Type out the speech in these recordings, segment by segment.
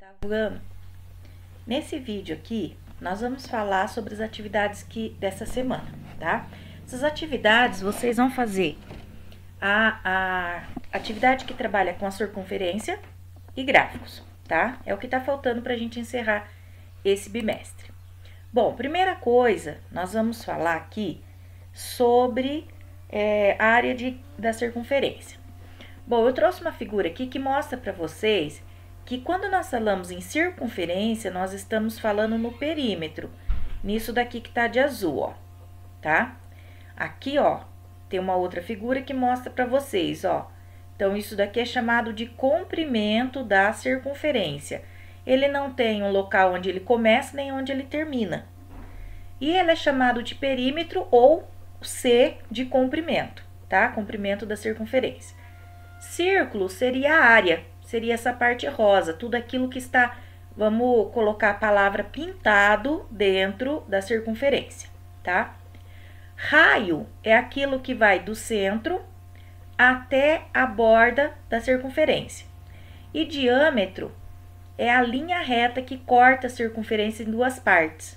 oitavo ano. Nesse vídeo aqui, nós vamos falar sobre as atividades dessa semana, tá? Essas atividades vocês vão fazer a atividade que trabalha com a circunferência e gráficos, tá? É o que tá faltando pra gente encerrar esse bimestre. Bom, primeira coisa, nós vamos falar aqui sobre a área da circunferência. Bom, eu trouxe uma figura aqui que mostra para vocês que quando nós falamos em circunferência, nós estamos falando no perímetro, nisso daqui que tá de azul, ó, tá? Aqui, ó, tem uma outra figura que mostra para vocês, ó. Então, isso daqui é chamado de comprimento da circunferência. Ele não tem um local onde ele começa nem onde ele termina. E ele é chamado de perímetro ou C de comprimento, tá? Comprimento da circunferência. Círculo seria a área, seria essa parte rosa, tudo aquilo que está, vamos colocar a palavra pintado dentro da circunferência, tá? Raio é aquilo que vai do centro até a borda da circunferência. E diâmetro é a linha reta que corta a circunferência em duas partes.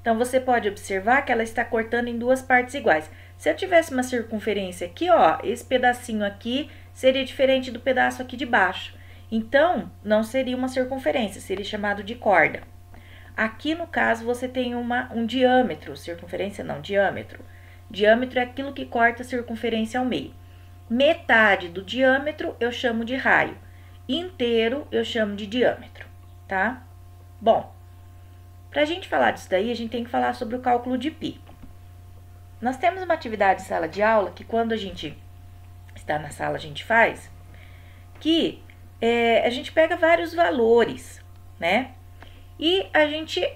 Então, você pode observar que ela está cortando em duas partes iguais. Se eu tivesse uma circunferência aqui, ó, esse pedacinho aqui seria diferente do pedaço aqui de baixo. Então, não seria uma circunferência, seria chamado de corda. Aqui, no caso, você tem um diâmetro, circunferência não, diâmetro. Diâmetro é aquilo que corta a circunferência ao meio. Metade do diâmetro eu chamo de raio, inteiro eu chamo de diâmetro, tá? Bom, pra gente falar disso daí, a gente tem que falar sobre o cálculo de π. Nós temos uma atividade em sala de aula que quando a gente está na sala a gente faz, que a gente pega vários valores, né? E a gente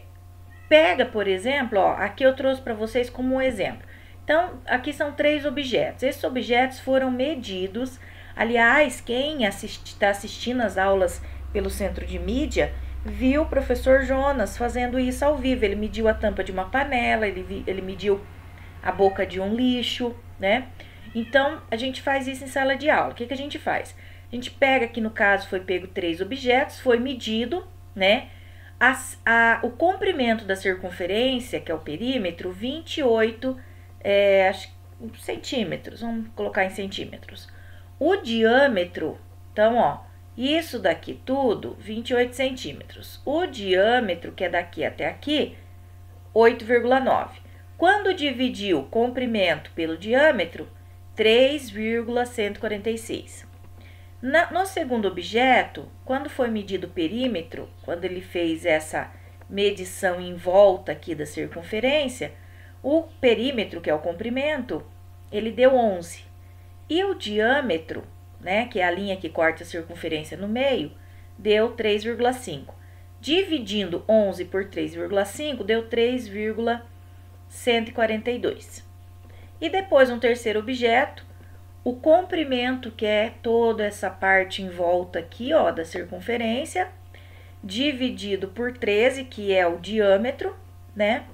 pega, por exemplo, ó, aqui eu trouxe para vocês como um exemplo. Então, aqui são 3 objetos. Esses objetos foram medidos. Aliás, quem está assistindo as aulas pelo Centro de Mídia, viu o professor Jonas fazendo isso ao vivo. Ele mediu a tampa de uma panela, ele mediu a boca de um lixo, né? Então, a gente faz isso em sala de aula. O que a gente faz? A gente pega, aqui no caso, foi pego 3 objetos, foi medido, né? O comprimento da circunferência, que é o perímetro, 28 centímetros, vamos colocar em centímetros. O diâmetro, então, ó, isso daqui tudo, 28 centímetros. O diâmetro, que é daqui até aqui, 8,9. Quando dividiu o comprimento pelo diâmetro, 3,146. No segundo objeto, quando foi medido o perímetro, quando ele fez essa medição em volta aqui da circunferência, o perímetro, que é o comprimento, ele deu 11. E o diâmetro, né, que é a linha que corta a circunferência no meio, deu 3,5. Dividindo 11 por 3,5, deu 3,142. E depois, um terceiro objeto, o comprimento, que é toda essa parte em volta aqui, ó, da circunferência, dividido por 13, que é o diâmetro, né,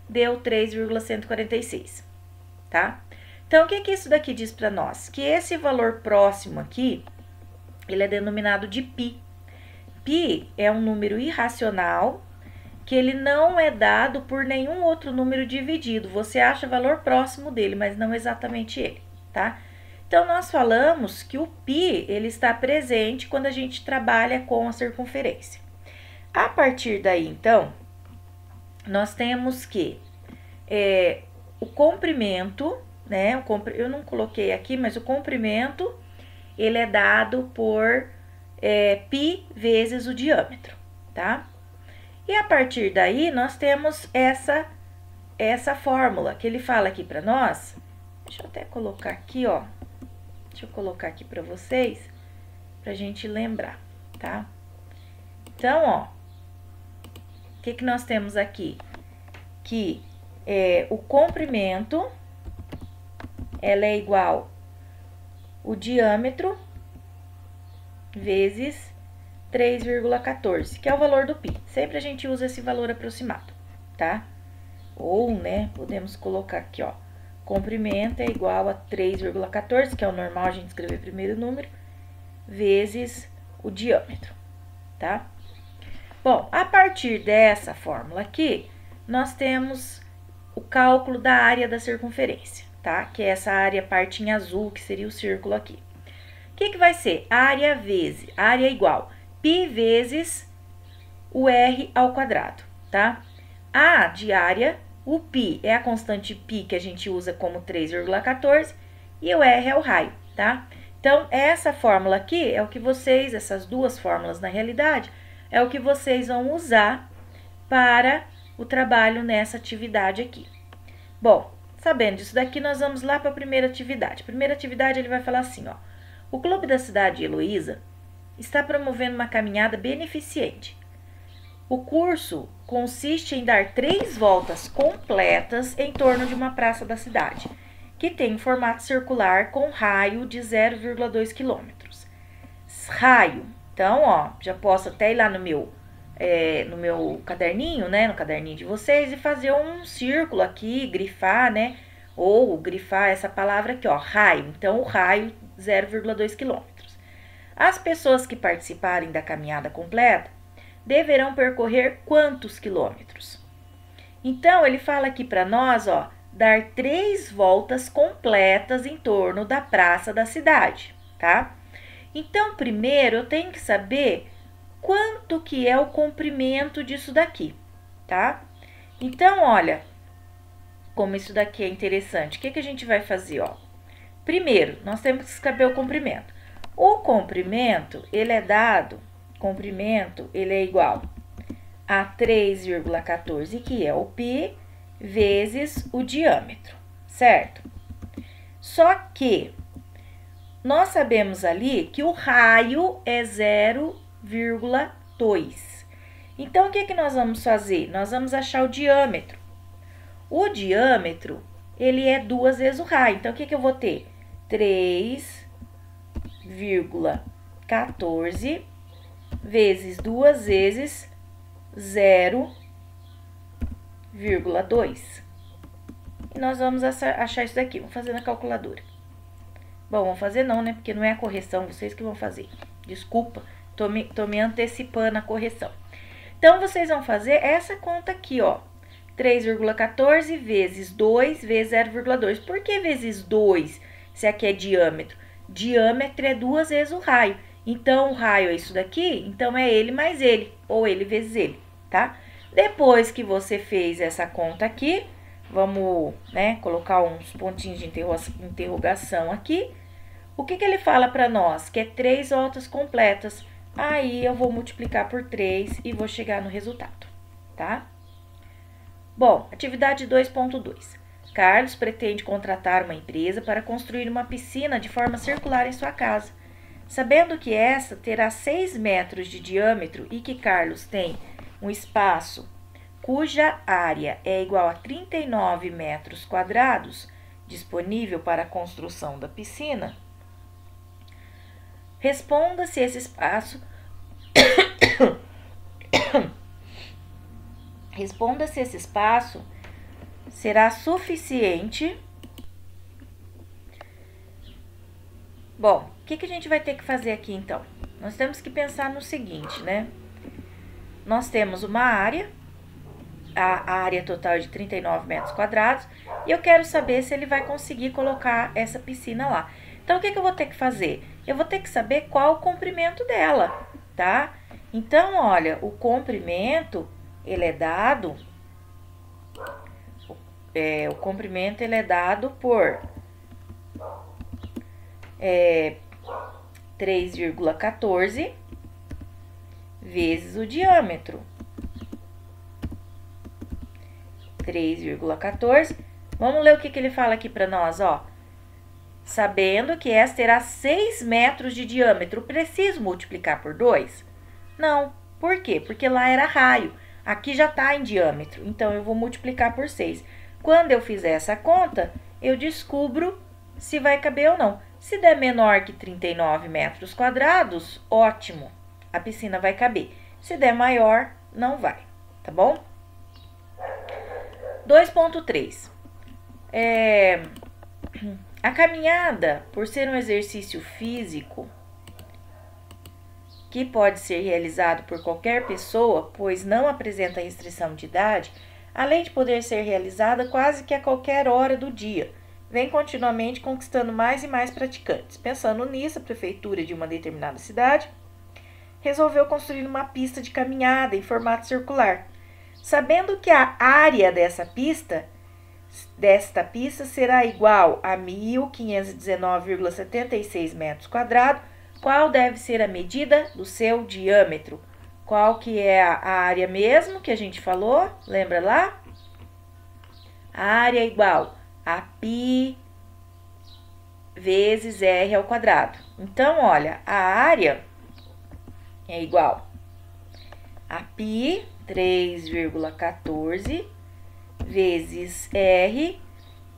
deu 3,146, tá? Então, o que isso daqui diz para nós? Que esse valor próximo aqui, ele é denominado de π. Π é um número irracional, que ele não é dado por nenhum outro número dividido. Você acha o valor próximo dele, mas não exatamente ele, tá? Então, nós falamos que o π, ele está presente quando a gente trabalha com a circunferência. A partir daí, então, nós temos que o comprimento, né? Eu não coloquei aqui, mas o comprimento, ele é dado por π vezes o diâmetro, tá? E a partir daí, nós temos essa fórmula que ele fala aqui para nós. Deixa eu até colocar aqui, ó. Deixa eu colocar aqui para vocês, pra gente lembrar, tá? Então, ó, o que nós temos aqui? Que o comprimento, ela é igual o diâmetro vezes 3,14, que é o valor do π. Sempre a gente usa esse valor aproximado, tá? Ou, né, podemos colocar aqui, ó, comprimento é igual a 3,14, que é o normal a gente escrever primeiro o número, vezes o diâmetro, tá? Bom, a partir dessa fórmula aqui, nós temos o cálculo da área da circunferência, tá? Que é essa área parte em azul, que seria o círculo aqui. O que vai ser? Área igual π vezes o r ao quadrado, tá? A de área, o π é a constante π que a gente usa como 3,14 e o r é o raio, tá? Então, essa fórmula aqui é o que vocês, essas duas fórmulas na realidade, é o que vocês vão usar para o trabalho nessa atividade aqui. Bom, sabendo disso daqui, nós vamos lá para a primeira atividade. Primeira atividade, ele vai falar assim, ó. O Clube da Cidade de Heloísa está promovendo uma caminhada beneficente. O curso consiste em dar 3 voltas completas em torno de uma praça da cidade, que tem um formato circular com raio de 0,2 km. Raio. Então, ó, já posso até ir lá no meu caderninho, né, no caderninho de vocês e fazer um círculo aqui, grifar, né, ou grifar essa palavra aqui, ó, raio. Então, o raio 0,2 km. As pessoas que participarem da caminhada completa deverão percorrer quantos quilômetros? Então, ele fala aqui para nós, ó, dar 3 voltas completas em torno da praça da cidade, tá? Então, primeiro, eu tenho que saber quanto que é o comprimento disso daqui, tá? Então, olha, como isso daqui é interessante, o que a gente vai fazer, ó? Primeiro, nós temos que saber o comprimento. O comprimento, ele é dado, ele é igual a 3,14, que é o π, vezes o diâmetro, certo? Só que nós sabemos ali que o raio é 0,2. Então, o que nós vamos fazer? Nós vamos achar o diâmetro. O diâmetro, ele é 2 vezes o raio. Então, o que eu vou ter? 3,14 vezes 2 vezes 0,2. E nós vamos achar isso daqui. Vamos fazer na calculadora. Bom, vamos fazer não, né? Porque não é a correção, vocês que vão fazer. Desculpa, tô me antecipando a correção. Então, vocês vão fazer essa conta aqui, ó. 3,14 vezes 2 vezes 0,2. Por que vezes 2, se aqui é diâmetro? Diâmetro é 2 vezes o raio. Então, o raio é isso daqui, então é ele mais ele, ou ele vezes ele, tá? Depois que você fez essa conta aqui, vamos, né, colocar uns pontinhos de interrogação aqui. O que ele fala para nós? Que é 3 voltas completas. Aí, eu vou multiplicar por 3 e vou chegar no resultado, tá? Bom, atividade 2.2. Carlos pretende contratar uma empresa para construir uma piscina de forma circular em sua casa. Sabendo que essa terá 6 metros de diâmetro e que Carlos tem um espaço cuja área é igual a 39 metros quadrados disponível para a construção da piscina, responda se esse espaço será suficiente. Bom, o que a gente vai ter que fazer aqui, então? Nós temos que pensar no seguinte, né? Nós temos uma área, a área total é de 39 metros quadrados, e eu quero saber se ele vai conseguir colocar essa piscina lá. Então, o que eu vou ter que fazer? Eu vou ter que saber qual o comprimento dela, tá? Então, olha, o comprimento, ele é dado... o comprimento, ele é dado por 3,14 vezes o diâmetro. 3,14. Vamos ler o que ele fala aqui para nós, ó. Sabendo que essa terá 6 metros de diâmetro, preciso multiplicar por 2? Não. Por quê? Porque lá era raio. Aqui já está em diâmetro, então eu vou multiplicar por 6. Quando eu fizer essa conta, eu descubro se vai caber ou não. Se der menor que 39 metros quadrados, ótimo, a piscina vai caber. Se der maior, não vai, tá bom? 2.3. A caminhada, por ser um exercício físico que pode ser realizado por qualquer pessoa, pois não apresenta restrição de idade, além de poder ser realizada quase que a qualquer hora do dia, vem continuamente conquistando mais e mais praticantes. Pensando nisso, a prefeitura de uma determinada cidade resolveu construir uma pista de caminhada em formato circular, sabendo que a área desta pista será igual a 1.519,76 metros quadrados. Qual deve ser a medida do seu diâmetro? Qual que é a área mesmo que a gente falou? Lembra lá? A área é igual a π vezes r ao quadrado. Então, olha, a área é igual a π 3,14 vezes r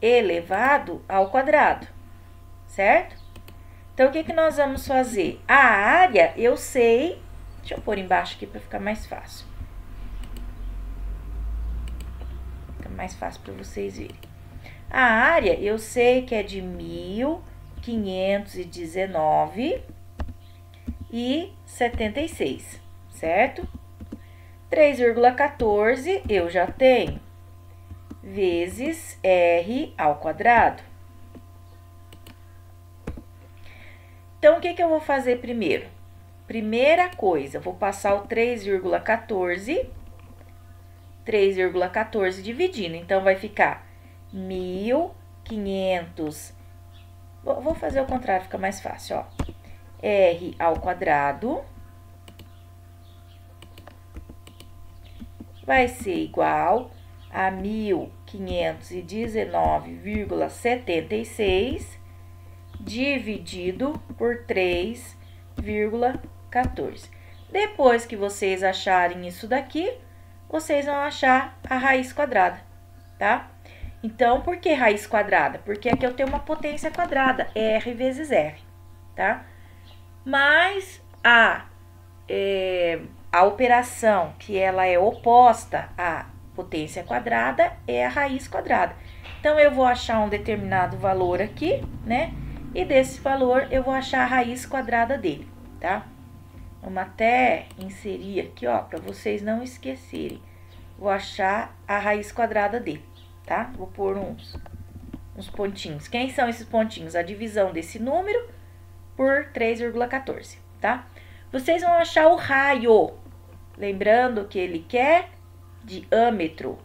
elevado ao quadrado, certo? Então, o que que nós vamos fazer? A área, eu sei, deixa eu pôr embaixo aqui para ficar mais fácil. Fica mais fácil para vocês verem. A área, eu sei que é de 1.519,76, certo? 3,14 eu já tenho, vezes r ao quadrado. Então, o que que eu vou fazer primeiro? Primeira coisa, eu vou passar o 3,14 dividindo. Então, vai ficar 1.500. Vou fazer o contrário, fica mais fácil, ó. R ao quadrado vai ser igual a 1.519,76 dividido por 3,14. Depois que vocês acharem isso daqui, vocês vão achar a raiz quadrada, tá? Então, por que raiz quadrada? Porque aqui eu tenho uma potência quadrada, R vezes R, tá? Mas a operação que ela é oposta à potência quadrada é a raiz quadrada. Então, eu vou achar um determinado valor aqui, né? E desse valor, eu vou achar a raiz quadrada dele, tá? Vamos até inserir aqui, ó, para vocês não esquecerem. Vou achar a raiz quadrada dele, tá? Vou pôr uns pontinhos. Quem são esses pontinhos? A divisão desse número por 3,14, tá? Vocês vão achar o raio, lembrando que ele quer diâmetro.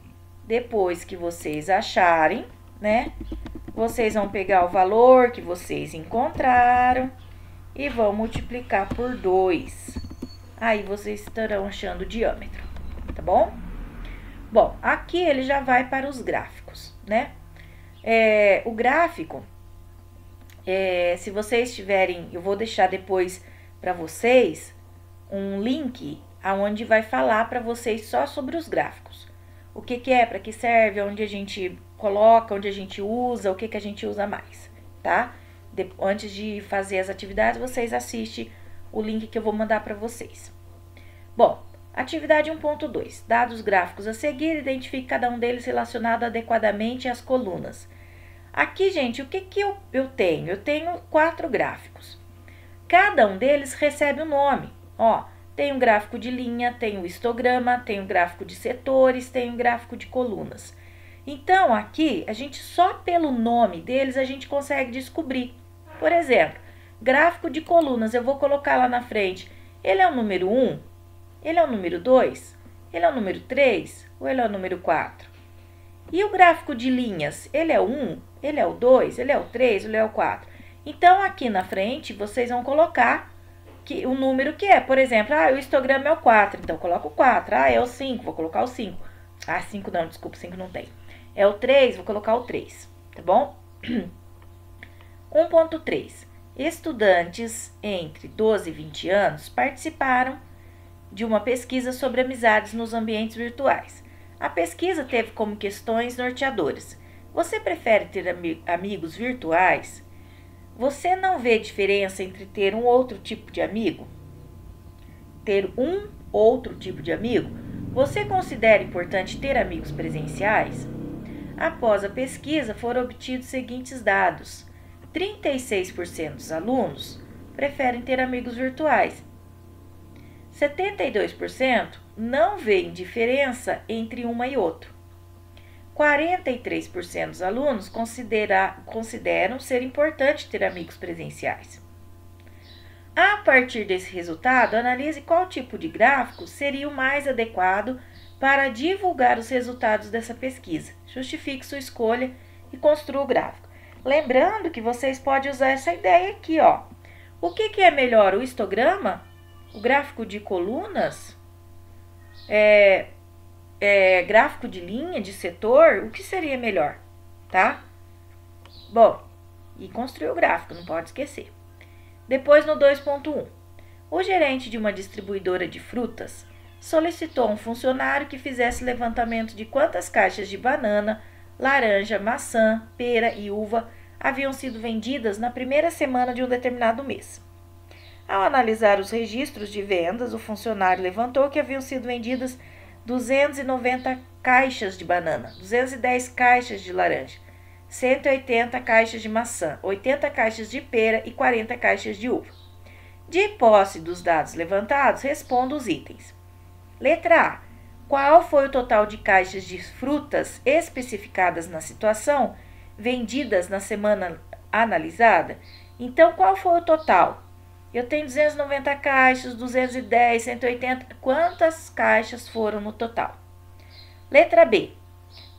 Depois que vocês acharem, né? Vocês vão pegar o valor que vocês encontraram e vão multiplicar por 2. Aí, vocês estarão achando o diâmetro, tá bom? Bom, aqui ele já vai para os gráficos, né? O gráfico, se vocês tiverem, eu vou deixar depois para vocês um link aonde vai falar para vocês só sobre os gráficos. O que que é, para que serve, onde a gente coloca, onde a gente usa, o que que a gente usa mais, tá? Antes de fazer as atividades, vocês assistem o link que eu vou mandar para vocês. Bom, atividade 1.2. Dados gráficos a seguir, identifique cada um deles relacionado adequadamente às colunas. Aqui, gente, o que que eu tenho? Eu tenho 4 gráficos. Cada um deles recebe um nome. Ó, tem um gráfico de linha, tem um histograma, tem um gráfico de setores, tem um gráfico de colunas. Então, aqui, a gente só pelo nome deles, a gente consegue descobrir. Por exemplo, gráfico de colunas, eu vou colocar lá na frente. Ele é o número 1? Ele é o número 2? Ele é o número 3? Ou ele é o número 4? E o gráfico de linhas, ele é o 1? Ele é o 2? Ele é o 3? Ele é o 4? Então, aqui na frente, vocês vão colocar o número que é. Por exemplo, o histograma é o 4, então coloco o 4. É o 5, vou colocar o 5. 5 não, desculpa, 5 não tem. É o 3, vou colocar o 3, tá bom? 1.3. Estudantes entre 12 e 20 anos participaram de uma pesquisa sobre amizades nos ambientes virtuais. A pesquisa teve como questões norteadoras. Você prefere ter amigos virtuais? Você não vê diferença entre ter um outro tipo de amigo? Ter um outro tipo de amigo? Você considera importante ter amigos presenciais? Após a pesquisa, foram obtidos os seguintes dados. 36% dos alunos preferem ter amigos virtuais 72% não veem diferença entre uma e outra. 43% dos alunos consideram ser importante ter amigos presenciais. A partir desse resultado, analise qual tipo de gráfico seria o mais adequado para divulgar os resultados dessa pesquisa. Justifique sua escolha e construa o gráfico. Lembrando que vocês podem usar essa ideia aqui, ó. O que é melhor, o histograma? O gráfico de colunas? Gráfico de linha, de setor? O que seria melhor, tá? Bom, e construir o gráfico, não pode esquecer. Depois no 2.1, o gerente de uma distribuidora de frutas solicitou um funcionário que fizesse levantamento de quantas caixas de banana, laranja, maçã, pera e uva haviam sido vendidas na primeira semana de um determinado mês. Ao analisar os registros de vendas, o funcionário levantou que haviam sido vendidas 290 caixas de banana, 210 caixas de laranja, 180 caixas de maçã, 80 caixas de pera e 40 caixas de uva. De posse dos dados levantados, responda os itens. Letra A. Qual foi o total de caixas de frutas especificadas na situação vendidas na semana analisada? Então, qual foi o total? Eu tenho 290 caixas, 210, 180. Quantas caixas foram no total? Letra B.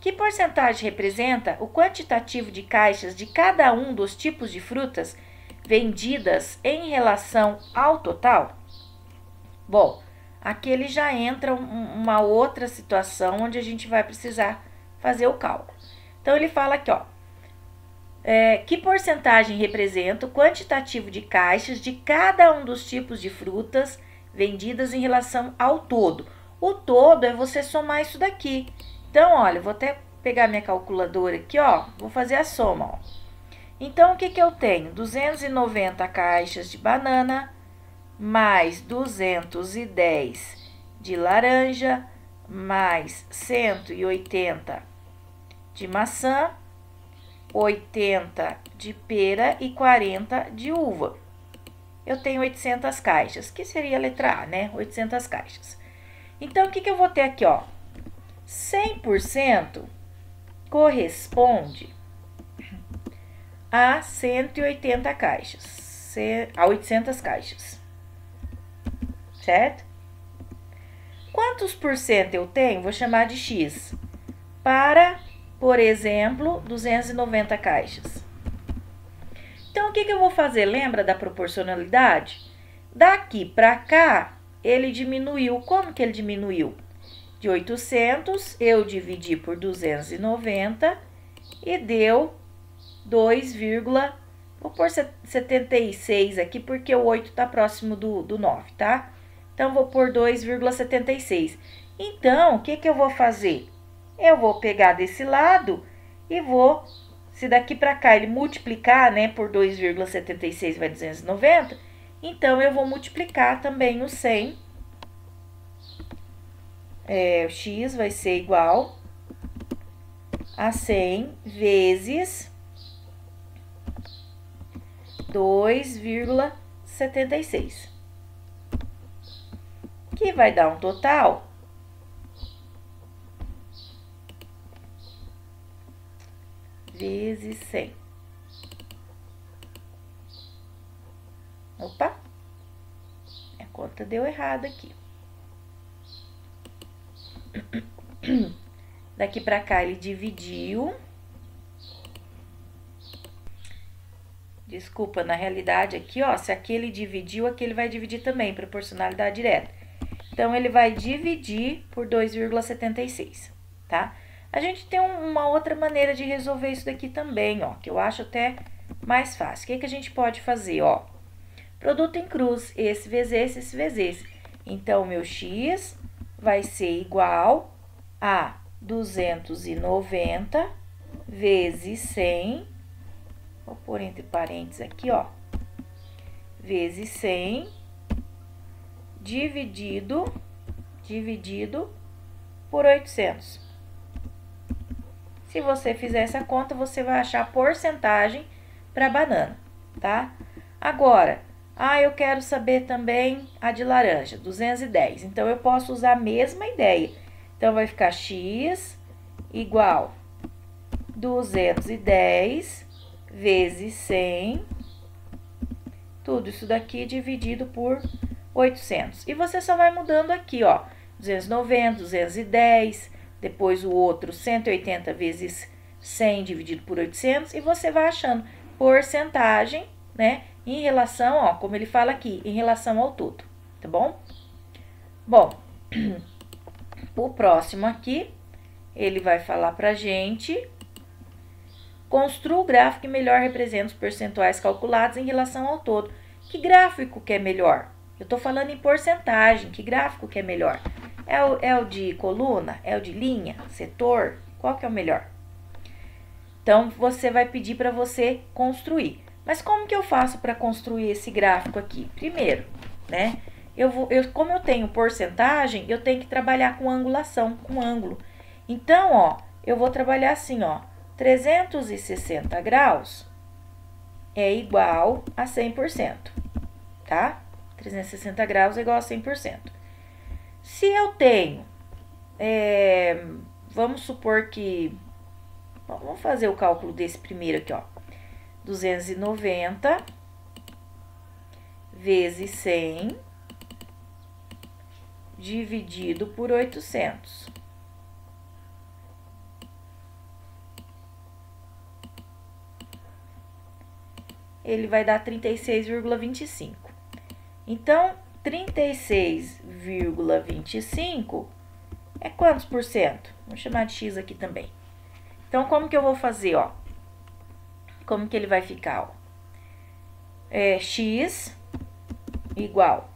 Que porcentagem representa o quantitativo de caixas de cada um dos tipos de frutas vendidas em relação ao total? Bom, aqui ele já entra uma outra situação onde a gente vai precisar fazer o cálculo. Então, ele fala aqui, ó. Que porcentagem representa o quantitativo de caixas de cada um dos tipos de frutas vendidas em relação ao todo? O todo é você somar isso daqui. Então, olha, eu vou até pegar minha calculadora aqui, ó, vou fazer a soma, ó. Então, o que eu tenho? 290 caixas de banana, mais 210 de laranja, mais 180 de maçã, 80 de pera e 40 de uva. Eu tenho 800 caixas, que seria a letra A, né? 800 caixas. Então, o que eu vou ter aqui, ó? 100% corresponde a 180 caixas, a 800 caixas, certo? Quantos por cento eu tenho? Vou chamar de X, para, por exemplo, 290 caixas. Então, o que eu vou fazer? Lembra da proporcionalidade? Daqui para cá, ele diminuiu. Como que ele diminuiu? De 800, eu dividi por 290 e deu 2, vou pôr 76 aqui, porque o 8 está próximo do 9, tá? Então, vou pôr 2,76. Então, o que eu vou fazer? Eu vou pegar desse lado e vou, se daqui para cá ele multiplicar, né, por 2,76 vai 290, então eu vou multiplicar também o 100. O X vai ser igual a 100 vezes 2,76, que vai dar um total vezes 100. Opa, a conta deu errado aqui. Daqui para cá ele dividiu. Desculpa, na realidade aqui, ó, se aqui ele dividiu, aqui ele vai dividir também, proporcionalidade direta. Então, ele vai dividir por 2,76, tá? A gente tem uma outra maneira de resolver isso daqui também, ó, que eu acho até mais fácil. O que a gente pode fazer, ó? Produto em cruz, esse vezes esse, esse vezes esse. Então, o meu X vai ser igual a 290 vezes 100, vou pôr entre parênteses aqui, ó, vezes 100, dividido por 800. Se você fizer essa conta, você vai achar a porcentagem para banana, tá? Agora, Ah, eu quero saber também a de laranja, 210. Então, eu posso usar a mesma ideia. Então, vai ficar x igual 210 vezes 100, tudo isso daqui dividido por 800. E você só vai mudando aqui, ó, 290, 210, depois o outro 180 vezes 100 dividido por 800, e você vai achando porcentagem, né, em relação, ó, como ele fala aqui, em relação ao todo, tá bom? Bom, o próximo aqui, ele vai falar pra gente: construa o gráfico que melhor representa os percentuais calculados em relação ao todo. Que gráfico que é melhor? Eu tô falando em porcentagem, que gráfico que é melhor? É o de coluna? É o de linha? Setor? Qual que é o melhor? Então, você vai pedir para você construir. Mas como que eu faço para construir esse gráfico aqui? Primeiro, né? Como eu tenho porcentagem, eu tenho que trabalhar com angulação, com ângulo. Então, ó, eu vou trabalhar assim, ó. 360 graus é igual a 100%, tá? 360 graus é igual a 100%. Se eu tenho, vamos supor que, vamos fazer o cálculo desse primeiro aqui, ó. 290 vezes 100 dividido por 800. Ele vai dar 36,25. Então, 36,25 é quantos por cento? Vamos chamar de x aqui também. Então, como que eu vou fazer, ó? Como que ele vai ficar, ó? X igual,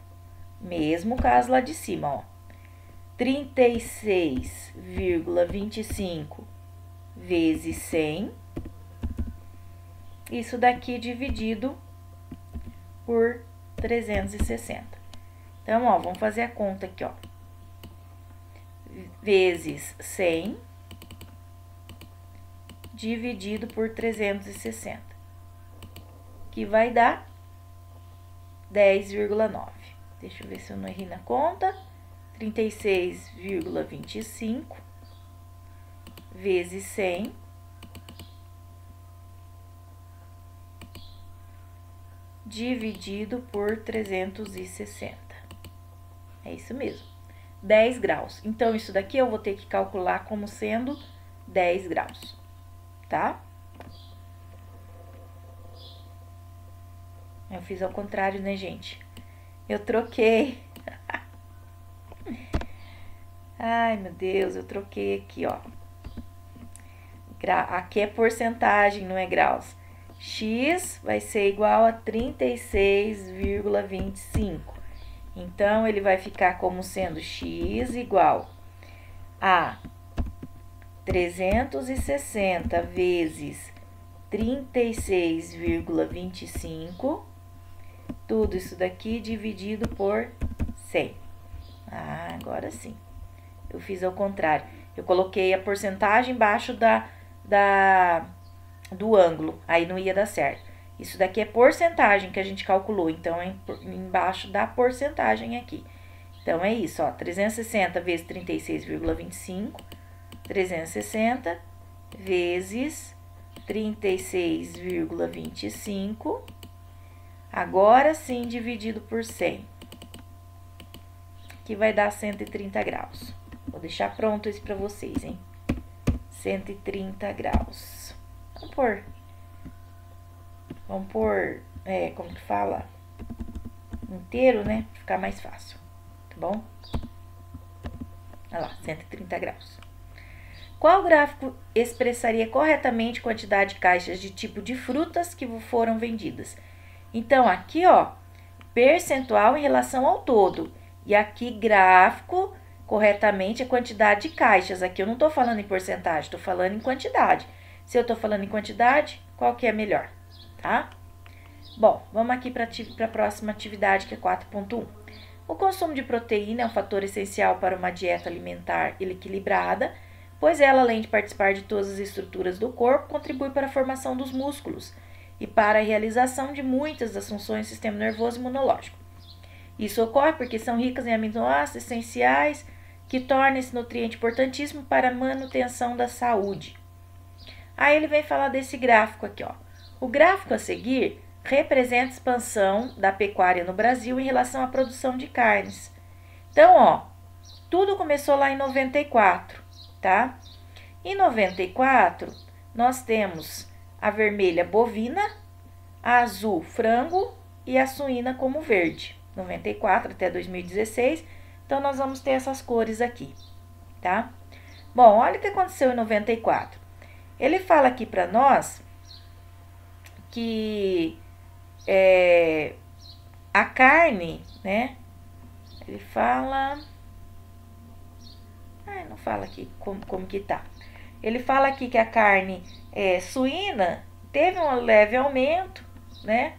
mesmo caso lá de cima, ó. 36,25 vezes 100. Isso daqui dividido por 360. Então, ó, vamos fazer a conta aqui, ó. Vezes 100 dividido por 360, que vai dar 10,9. Deixa eu ver se eu não errei na conta. 36,25 vezes 100 dividido por 360. É isso mesmo, 10 graus. Então, isso daqui eu vou ter que calcular como sendo 10 graus, tá? Eu fiz ao contrário, né, gente? Eu troquei. Ai, meu Deus, eu troquei aqui, ó. Aqui é porcentagem, não é graus. X vai ser igual a 36,25. Então, ele vai ficar como sendo x igual a 360 vezes 36,25. Tudo isso daqui dividido por 100. Ah, agora sim. Eu fiz ao contrário. Eu coloquei a porcentagem embaixo do ângulo. Aí não ia dar certo. Isso daqui é porcentagem que a gente calculou. Então, é embaixo da porcentagem aqui. Então, é isso, ó. 360 vezes 36,25. 360 vezes 36,25. Agora sim, dividido por 100. Que vai dar 130 graus. Vou deixar pronto isso pra vocês, hein? 130 graus. Vamos pôr, como que fala? Inteiro, né? Pra ficar mais fácil, tá bom? Olha lá, 130 graus. Qual gráfico expressaria corretamente a quantidade de caixas de tipo de frutas que foram vendidas? Então, aqui, ó, percentual em relação ao todo. E aqui, gráfico, corretamente, a quantidade de caixas. Aqui eu não tô falando em porcentagem, tô falando em quantidade. Se eu tô falando em quantidade, qual que é melhor, tá? Bom, vamos aqui para a próxima atividade, que é 4.1. O consumo de proteína é um fator essencial para uma dieta alimentar equilibrada, pois ela, além de participar de todas as estruturas do corpo, contribui para a formação dos músculos. e para a realização de muitas das funções do sistema nervoso e imunológico. Isso ocorre porque são ricas em aminoácidos essenciais que tornam esse nutriente importantíssimo para a manutenção da saúde. Aí ele vem falar desse gráfico aqui, ó. O gráfico a seguir representa a expansão da pecuária no Brasil em relação à produção de carnes. Então, ó, tudo começou lá em 94, tá? Em 94, nós temos a vermelha bovina, a azul frango e a suína como verde. 94 até 2016, então nós vamos ter essas cores aqui, tá? Bom, olha o que aconteceu em 94. Ele fala aqui para nós que a carne, né? Ele fala... não fala aqui como que tá. Ele fala aqui que a carne suína teve um leve aumento, né?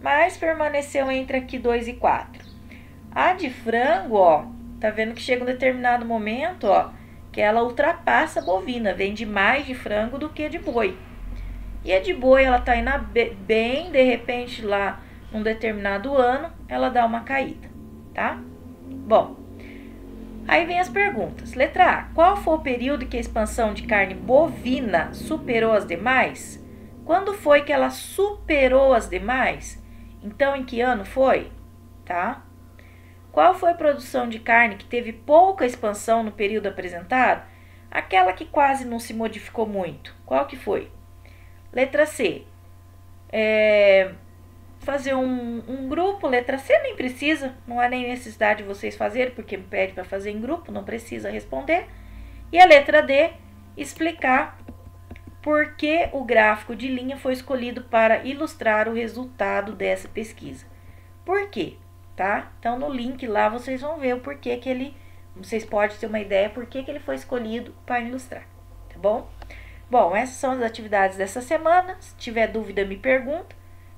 Mas permaneceu entre aqui 2 e 4. A de frango, ó, tá vendo que chega um determinado momento, ó, que ela ultrapassa a bovina, vende mais de frango do que de boi. E a de boi, ela tá indo bem, de repente lá, num determinado ano, ela dá uma caída, tá? Bom, aí vem as perguntas. Letra A. Qual foi o período que a expansão de carne bovina superou as demais? Quando foi que ela superou as demais? Então, em que ano foi? Tá? Qual foi a produção de carne que teve pouca expansão no período apresentado? Aquela que quase não se modificou muito. Qual que foi? Letra C. Fazer um grupo. Letra C nem precisa, não há nem necessidade de vocês fazerem, porque me pede para fazer em grupo, não precisa responder. E a letra D, explicar por que o gráfico de linha foi escolhido para ilustrar o resultado dessa pesquisa. Por quê? Tá? Então, no link lá vocês vão ver o porquê que ele... Vocês podem ter uma ideia por que ele foi escolhido para ilustrar, tá bom? Bom, essas são as atividades dessa semana. Se tiver dúvida, me pergunta.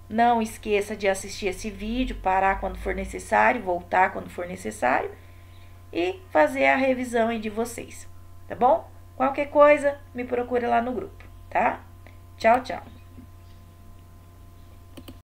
Não esqueça de assistir esse vídeo, parar quando for necessário, voltar quando for necessário e fazer a revisão aí de vocês, tá bom? Qualquer coisa, me procure lá no grupo, tá? Tchau, tchau.